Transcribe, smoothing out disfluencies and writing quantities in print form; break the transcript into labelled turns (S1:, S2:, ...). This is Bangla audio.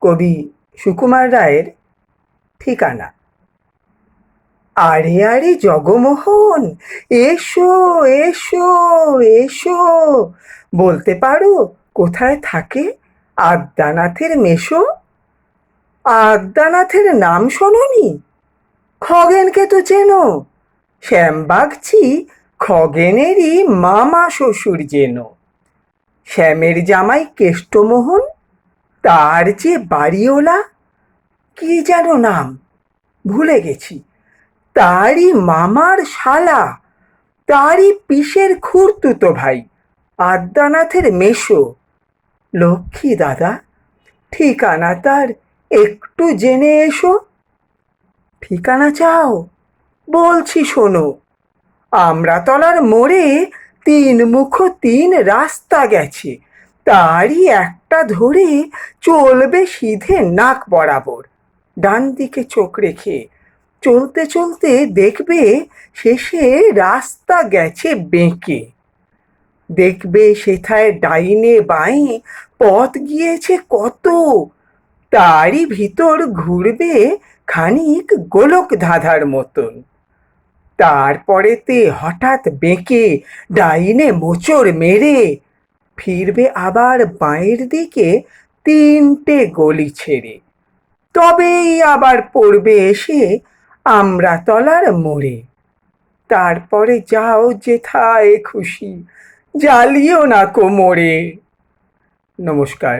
S1: কবি সুকুমার রায়ের ঠিকানা। আরে আরে জগমোহন, এসো এসো এসো। বলতে পারো কোথায় থাকে আদ্যানাথের মেশো? আদ্যানাথের নাম শোনোনি? খগেনকে তো চেনো। শ্যামবাগচি খগেনেরই মামা শ্বশুর যেন। শ্যামের জামাই কেষ্টমোহন, তার যে বাড়িওলা, কি যেন নাম, ভুলে গেছি। তারই মামার শালা, তারই পিসের খুড়তুতো ভাই আদ্যানাথের মেশো। লক্ষ্মী দাদা, ঠিকানা তার একটু জেনে এসো। ঠিকানা চাও? বলছি শোনো। আমড়াতলার মোড়ে 3 রাস্তা গেছে, তারই একটা ধরে চলবে সিধে নাক বরাবর। ডান দিকে চোখ রেখে চলতে চলতে দেখবে শেষে রাস্তা গেছে বেঁকে। দেখবে সেথায় ডাইনে বাঁয়ে পথ গিয়েছে কত, তারই ভিতর ঘুরবে খানিক গোলক ধাঁধার মতন। তারপরেতে হঠাৎ বেঁকে ডাইনে মোচড় মেরে ফিরবে আবার বাঁয়ের দিকে 3টে গলি ছেড়ে। তবেই আবার পড়বে এসে আমড়াতলার মোড়ে। তারপরে যাও যেথায় খুশি, জ্বালিও না কোমরে। নমস্কার।